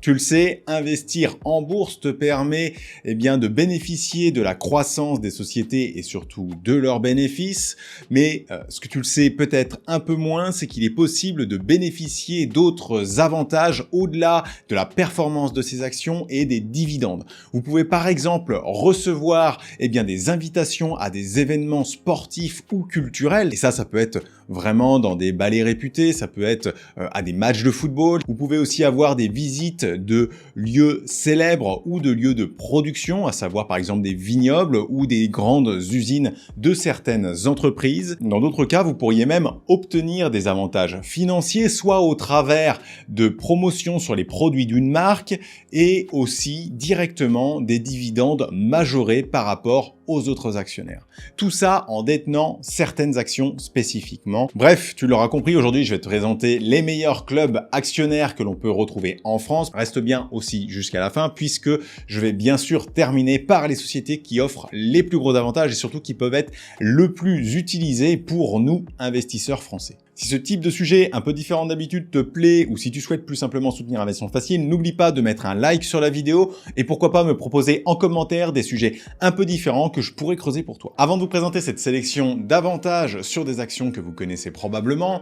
Tu le sais, investir en bourse te permet de bénéficier de la croissance des sociétés et surtout de leurs bénéfices. Mais ce que tu le sais peut-être un peu moins, c'est qu'il est possible de bénéficier d'autres avantages au-delà de la performance de ces actions et des dividendes. Vous pouvez par exemple recevoir des invitations à des événements sportifs ou culturels. Et ça peut être vraiment dans des ballets réputés, ça peut être à des matchs de football. Vous pouvez aussi avoir des visites de lieux célèbres ou de lieux de production, à savoir par exemple des vignobles ou des grandes usines de certaines entreprises. Dans d'autres cas, vous pourriez même obtenir des avantages financiers, soit au travers de promotions sur les produits d'une marque et aussi directement des dividendes majorés par rapport aux autres actionnaires. Tout ça en détenant certaines actions spécifiquement. Bref, tu l'auras compris, aujourd'hui je vais te présenter les meilleurs clubs actionnaires que l'on peut retrouver en France. Reste bien aussi jusqu'à la fin puisque je vais bien sûr terminer par les sociétés qui offrent les plus gros avantages et surtout qui peuvent être le plus utilisés pour nous investisseurs français. Si ce type de sujet un peu différent d'habitude te plaît ou si tu souhaites plus simplement soutenir Investissement Facile, n'oublie pas de mettre un like sur la vidéo et pourquoi pas me proposer en commentaire des sujets un peu différents que je pourrais creuser pour toi. Avant de vous présenter cette sélection d'avantages sur des actions que vous connaissez probablement,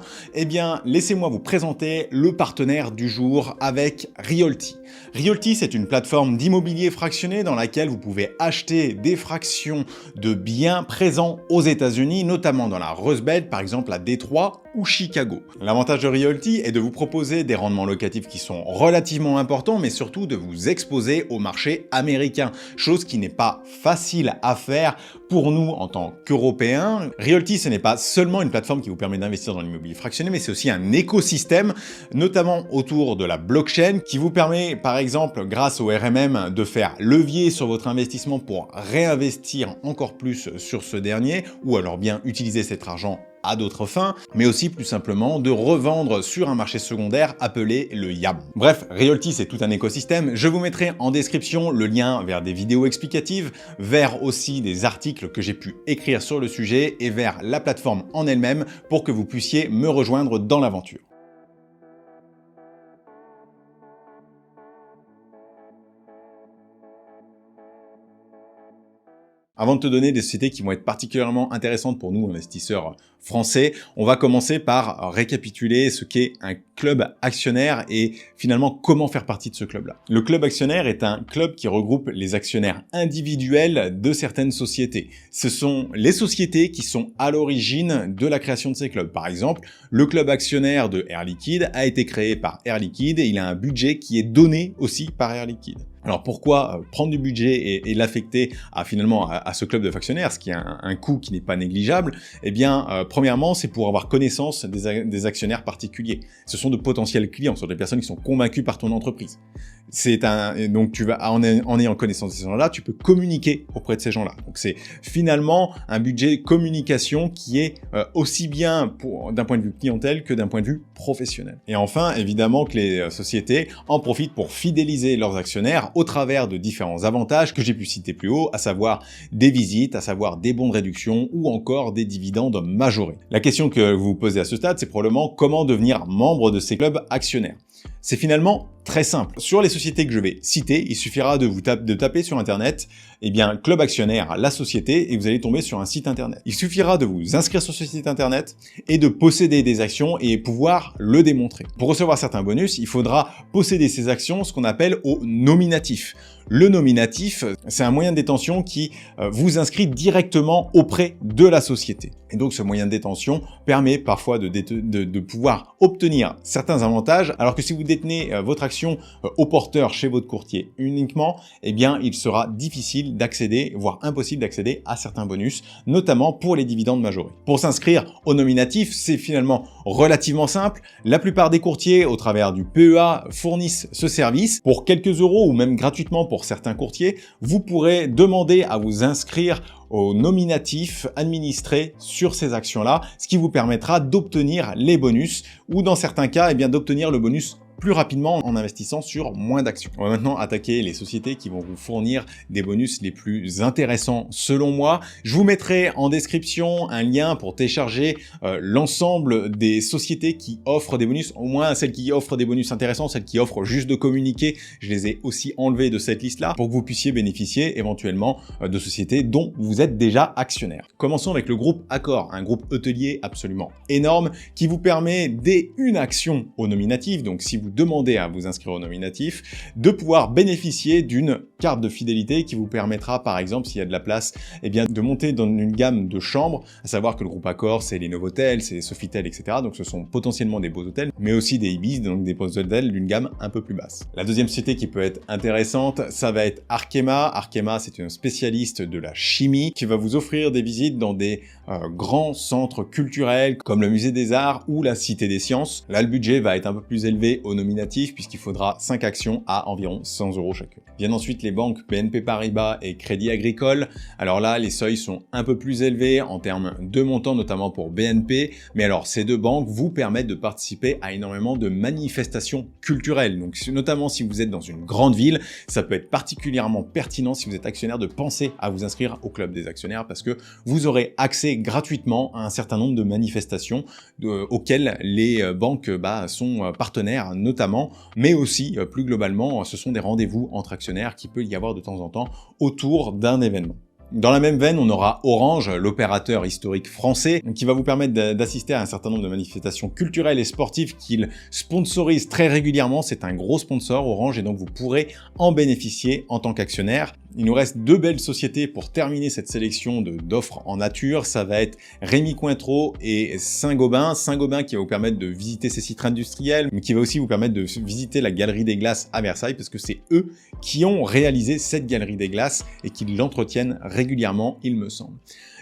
laissez-moi vous présenter le partenaire du jour avec Realty. Realty, c'est une plateforme d'immobilier fractionné dans laquelle vous pouvez acheter des fractions de biens présents aux États-Unis, notamment dans la Rust Belt, par exemple à Détroit ou Chicago. L'avantage de Realty est de vous proposer des rendements locatifs qui sont relativement importants, mais surtout de vous exposer au marché américain, chose qui n'est pas facile à faire pour nous en tant qu'Européens. Realty, ce n'est pas seulement une plateforme qui vous permet d'investir dans l'immobilier fractionné, mais c'est aussi un écosystème, notamment autour de la blockchain, qui vous permet, par exemple, grâce au RMM, de faire levier sur votre investissement pour réinvestir encore plus sur ce dernier, ou alors bien utiliser cet argent à d'autres fins, mais aussi plus simplement de revendre sur un marché secondaire appelé le YAM. Bref, Realty c'est tout un écosystème. Je vous mettrai en description le lien vers des vidéos explicatives, vers aussi des articles que j'ai pu écrire sur le sujet et vers la plateforme en elle-même pour que vous puissiez me rejoindre dans l'aventure. Avant de te donner des sociétés qui vont être particulièrement intéressantes pour nous, investisseurs français, on va commencer par récapituler ce qu'est un club actionnaire et finalement comment faire partie de ce club-là. Le club actionnaire est un club qui regroupe les actionnaires individuels de certaines sociétés. Ce sont les sociétés qui sont à l'origine de la création de ces clubs. Par exemple, le club actionnaire de Air Liquide a été créé par Air Liquide et il a un budget qui est donné aussi par Air Liquide. Alors pourquoi prendre du budget et l'affecter à ce club de actionnaires, ce qui est un coût qui n'est pas négligeable? Premièrement, c'est pour avoir connaissance des actionnaires particuliers. Ce sont de potentiels clients, ce sont des personnes qui sont convaincues par ton entreprise. Donc tu vas en ayant connaissance de ces gens-là, tu peux communiquer auprès de ces gens-là. Donc c'est finalement un budget communication qui est aussi bien d'un point de vue clientèle que d'un point de vue professionnel. Et enfin, évidemment que les sociétés en profitent pour fidéliser leurs actionnaires au travers de différents avantages que j'ai pu citer plus haut, à savoir des visites, à savoir des bons de réduction ou encore des dividendes majorés. La question que vous vous posez à ce stade, c'est probablement comment devenir membre de ces clubs actionnaires. C'est finalement très simple. Sur les sociétés que je vais citer, il suffira de taper sur internet club actionnaire, la société, et vous allez tomber sur un site internet. Il suffira de vous inscrire sur ce site internet et de posséder des actions et pouvoir le démontrer. Pour recevoir certains bonus, il faudra posséder ces actions, ce qu'on appelle au nominatif. Le nominatif, c'est un moyen de détention qui vous inscrit directement auprès de la société. Et donc, ce moyen de détention permet parfois de pouvoir obtenir certains avantages, alors que si vous détenez votre action au porteur chez votre courtier uniquement, il sera difficile d'accéder, voire impossible d'accéder à certains bonus, notamment pour les dividendes majorés. Pour s'inscrire au nominatif, c'est finalement relativement simple. La plupart des courtiers, au travers du PEA, fournissent ce service. Pour quelques euros ou même gratuitement pour certains courtiers, vous pourrez demander à vous inscrire au nominatif administré sur ces actions-là, ce qui vous permettra d'obtenir les bonus ou dans certains cas, d'obtenir le bonus plus rapidement en investissant sur moins d'actions. On va maintenant attaquer les sociétés qui vont vous fournir des bonus les plus intéressants selon moi. Je vous mettrai en description un lien pour télécharger l'ensemble des sociétés qui offrent des bonus, au moins celles qui offrent des bonus intéressants, celles qui offrent juste de communiquer. Je les ai aussi enlevées de cette liste-là pour que vous puissiez bénéficier éventuellement de sociétés dont vous êtes déjà actionnaire. Commençons avec le groupe Accor, un groupe hôtelier absolument énorme qui vous permet dès une action au nominatif, donc si vous demandez à vous inscrire au nominatif, de pouvoir bénéficier d'une carte de fidélité qui vous permettra, par exemple, s'il y a de la place, eh bien, de monter dans une gamme de chambres, à savoir que le groupe Accor, c'est les Novotel, c'est les Sofitel, etc. Donc ce sont potentiellement des beaux hôtels, mais aussi des Ibis, donc des beaux hôtels d'une gamme un peu plus basse. La deuxième société qui peut être intéressante, ça va être Arkema. Arkema, c'est une spécialiste de la chimie qui va vous offrir des visites dans des grands centres culturels comme le Musée des Arts ou la Cité des Sciences. Là, le budget va être un peu plus élevé au nominatif puisqu'il faudra 5 actions à environ 100 € chacune. Viennent ensuite les banques BNP Paribas et Crédit Agricole. Alors là, les seuils sont un peu plus élevés en termes de montants, notamment pour BNP. Mais alors, ces deux banques vous permettent de participer à énormément de manifestations culturelles. Donc, notamment si vous êtes dans une grande ville, ça peut être particulièrement pertinent si vous êtes actionnaire de penser à vous inscrire au club des actionnaires parce que vous aurez accès gratuitement à un certain nombre de manifestations auxquelles les banques sont partenaires notamment, mais aussi plus globalement, ce sont des rendez-vous entre actionnaires qui peut y avoir de temps en temps autour d'un événement. Dans la même veine, on aura Orange, l'opérateur historique français, qui va vous permettre d'assister à un certain nombre de manifestations culturelles et sportives qu'il sponsorise très régulièrement. C'est un gros sponsor, Orange, et donc vous pourrez en bénéficier en tant qu'actionnaire. Il nous reste deux belles sociétés pour terminer cette sélection d'offres en nature. Ça va être Rémy Cointreau et Saint-Gobain. Saint-Gobain qui va vous permettre de visiter ses sites industriels, mais qui va aussi vous permettre de visiter la Galerie des Glaces à Versailles, parce que c'est eux qui ont réalisé cette Galerie des Glaces et qui l'entretiennent régulièrement, il me semble.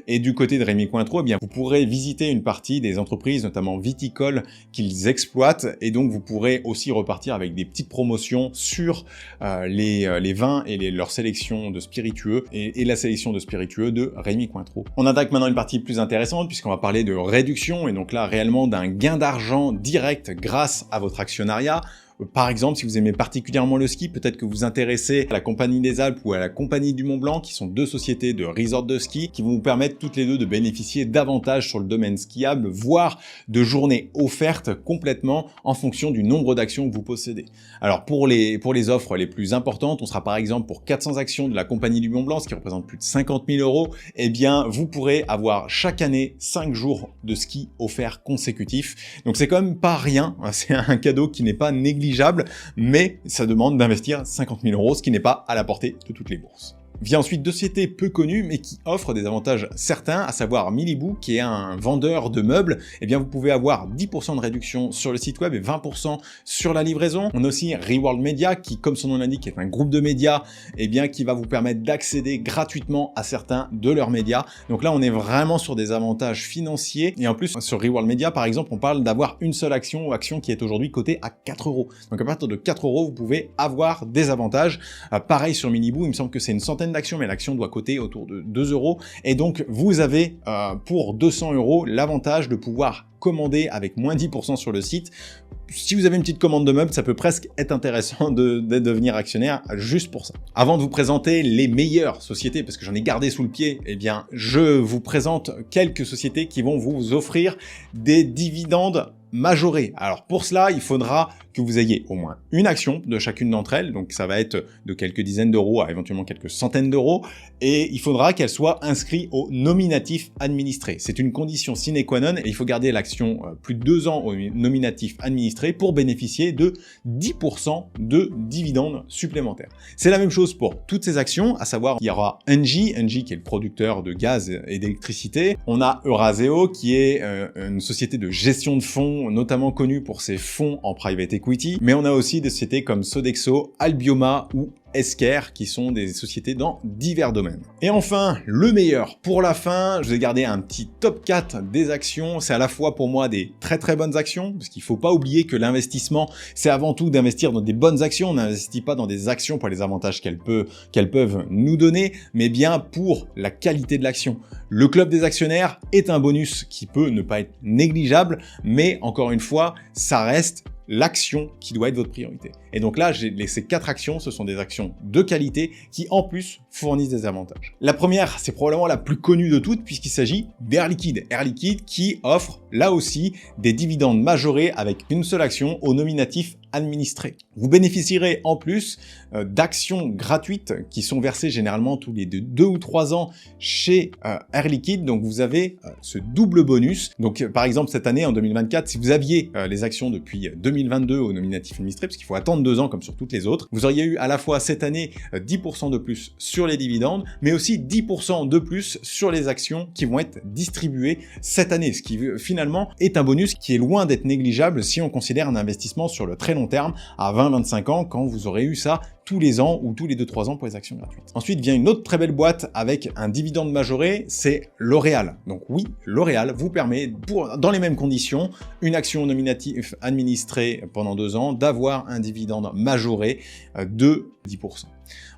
Et du côté de Rémy Cointreau, eh bien, vous pourrez visiter une partie des entreprises, notamment viticoles, qu'ils exploitent, et donc vous pourrez aussi repartir avec des petites promotions sur les vins et leur sélection de spiritueux et la sélection de spiritueux de Rémy Cointreau. On attaque maintenant une partie plus intéressante puisqu'on va parler de réduction et donc là réellement d'un gain d'argent direct grâce à votre actionnariat. Par exemple, si vous aimez particulièrement le ski, peut-être que vous vous intéressez à la Compagnie des Alpes ou à la Compagnie du Mont Blanc, qui sont deux sociétés de resort de ski, qui vont vous permettre toutes les deux de bénéficier davantage sur le domaine skiable, voire de journées offertes complètement en fonction du nombre d'actions que vous possédez. Alors pour les offres les plus importantes, on sera par exemple pour 400 actions de la Compagnie du Mont Blanc, ce qui représente plus de 50 000 €, eh bien vous pourrez avoir chaque année 5 jours de ski offerts consécutifs. Donc c'est quand même pas rien, c'est un cadeau qui n'est pas négligeable, mais ça demande d'investir 50 000 €, ce qui n'est pas à la portée de toutes les bourses. Vient ensuite deux sociétés peu connues mais qui offrent des avantages certains, à savoir Miliboo qui est un vendeur de meubles. Eh bien vous pouvez avoir 10% de réduction sur le site web et 20% sur la livraison. On a aussi Reworld Media qui, comme son nom l'indique, est un groupe de médias, eh bien qui va vous permettre d'accéder gratuitement à certains de leurs médias. Donc là on est vraiment sur des avantages financiers et en plus sur Reworld Media par exemple on parle d'avoir une seule action ou action qui est aujourd'hui cotée à 4 €. Donc à partir de 4 € vous pouvez avoir des avantages. Pareil sur Miliboo, il me semble que c'est une centaine d'actions, mais l'action doit coter autour de 2 €. Et donc, vous avez pour 200 € l'avantage de pouvoir commander avec moins 10% sur le site. Si vous avez une petite commande de meubles, ça peut presque être intéressant de devenir actionnaire juste pour ça. Avant de vous présenter les meilleures sociétés, parce que j'en ai gardé sous le pied, eh bien, je vous présente quelques sociétés qui vont vous offrir des dividendes majorés. Alors pour cela, il faudra que vous ayez au moins une action de chacune d'entre elles, donc ça va être de quelques dizaines d'euros à éventuellement quelques centaines d'euros, et il faudra qu'elle soit inscrite au nominatif administré. C'est une condition sine qua non, et il faut garder l'action plus de 2 ans au nominatif administré pour bénéficier de 10% de dividendes supplémentaires. C'est la même chose pour toutes ces actions, à savoir il y aura Engie qui est le producteur de gaz et d'électricité, on a Eurazeo qui est une société de gestion de fonds, notamment connue pour ses fonds en private equity, mais on a aussi des sociétés comme Sodexo, Albioma ou Esker, qui sont des sociétés dans divers domaines. Et enfin, le meilleur pour la fin, je vous ai gardé un petit top 4 des actions. C'est à la fois pour moi des très très bonnes actions, parce qu'il faut pas oublier que l'investissement, c'est avant tout d'investir dans des bonnes actions. On n'investit pas dans des actions pour les avantages qu'elles peuvent nous donner, mais bien pour la qualité de l'action. Le club des actionnaires est un bonus qui peut ne pas être négligeable, mais encore une fois, ça reste l'action qui doit être votre priorité. Et donc là, ces 4 actions, ce sont des actions de qualité qui, en plus, fournissent des avantages. La première, c'est probablement la plus connue de toutes puisqu'il s'agit d'Air Liquide. Air Liquide qui offre, là aussi, des dividendes majorés avec une seule action au nominatif administré. Vous bénéficierez en plus d'actions gratuites qui sont versées généralement tous les 2 ou 3 ans chez Air Liquide. Donc vous avez ce double bonus. Donc par exemple cette année en 2024, si vous aviez les actions depuis 2022 au nominatif administré, parce qu'il faut attendre 2 ans comme sur toutes les autres, vous auriez eu à la fois cette année 10% de plus sur les dividendes, mais aussi 10% de plus sur les actions qui vont être distribuées cette année, ce qui finalement est un bonus qui est loin d'être négligeable si on considère un investissement sur le très long terme à 20-25 ans quand vous aurez eu ça tous les ans ou tous les 2-3 ans pour les actions gratuites. Ensuite vient une autre très belle boîte avec un dividende majoré, c'est L'Oréal. Donc oui, L'Oréal vous permet, dans les mêmes conditions, une action nominative administrée pendant 2 ans, d'avoir un dividende majoré de 10%.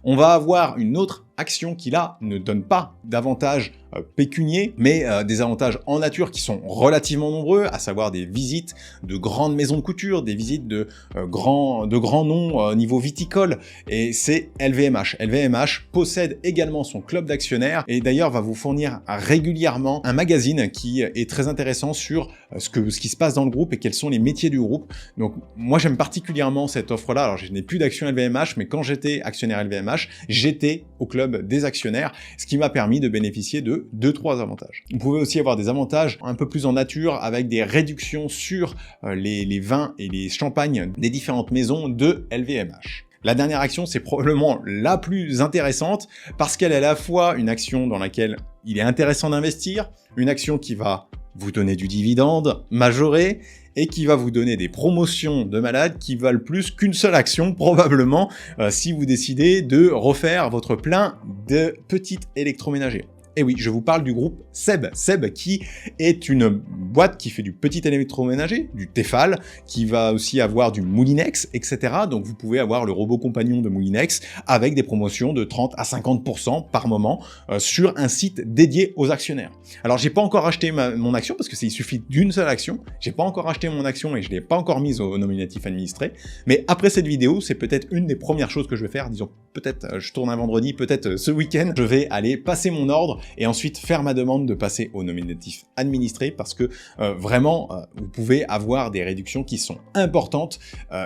On va avoir une autre action qui là ne donne pas d'avantages pécuniers, mais des avantages en nature qui sont relativement nombreux, à savoir des visites de grandes maisons de couture, des visites de grands noms niveau viticole, et c'est LVMH. LVMH possède également son club d'actionnaires et d'ailleurs va vous fournir régulièrement un magazine qui est très intéressant sur ce qui se passe dans le groupe et quels sont les métiers du groupe. Donc moi j'aime particulièrement cette offre-là. Alors je n'ai plus d'action LVMH, mais quand j'étais actionnaire LVMH, j'étais au club des actionnaires, ce qui m'a permis de bénéficier de 2-3 avantages. Vous pouvez aussi avoir des avantages un peu plus en nature avec des réductions sur les vins et les champagnes des différentes maisons de LVMH. La dernière action, c'est probablement la plus intéressante parce qu'elle est à la fois une action dans laquelle il est intéressant d'investir, une action qui va vous donner du dividende majoré et qui va vous donner des promotions de malades qui valent plus qu'une seule action probablement si vous décidez de refaire votre plein de petits électroménagers. Et oui, je vous parle du groupe Seb. Seb qui est une boîte qui fait du petit électroménager, du Tefal, qui va aussi avoir du Moulinex, etc. Donc vous pouvez avoir le robot compagnon de Moulinex avec des promotions de 30 à 50% par moment sur un site dédié aux actionnaires. Alors j'ai pas encore acheté mon action parce que il suffit d'une seule action. J'ai pas encore acheté mon action et je l'ai pas encore mise au nominatif administré. Mais après cette vidéo, c'est peut-être une des premières choses que je vais faire. Disons peut-être je tourne un vendredi, peut-être ce week-end, je vais aller passer mon ordre et ensuite faire ma demande de passer au nominatif administré parce que vraiment vous pouvez avoir des réductions qui sont importantes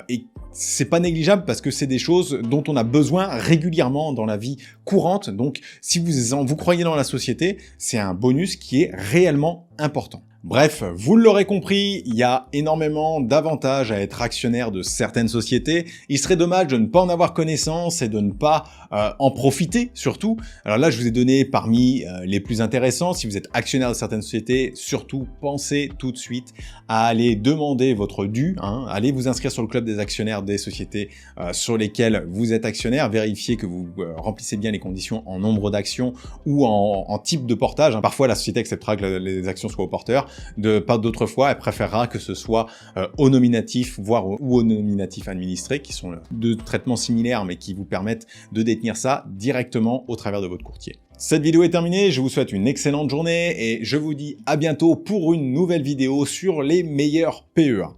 et c'est pas négligeable parce que c'est des choses dont on a besoin régulièrement dans la vie courante. Donc si vous croyez dans la société, c'est un bonus qui est réellement important. Bref, vous l'aurez compris, il y a énormément d'avantages à être actionnaire de certaines sociétés. Il serait dommage de ne pas en avoir connaissance et de ne pas en profiter surtout. Alors là, je vous ai donné parmi les plus intéressants. Si vous êtes actionnaire de certaines sociétés, surtout pensez tout de suite à aller demander votre dû. Allez vous inscrire sur le club des actionnaires des sociétés sur lesquelles vous êtes actionnaire. Vérifiez que vous remplissez bien les conditions en nombre d'actions ou en type de portage. Parfois, la société acceptera que les actions soient au porteur. Pas d'autres fois, elle préférera que ce soit au nominatif, voire ou au nominatif administré, qui sont deux traitements similaires, mais qui vous permettent de détenir ça directement au travers de votre courtier. Cette vidéo est terminée, je vous souhaite une excellente journée et je vous dis à bientôt pour une nouvelle vidéo sur les meilleurs PEA.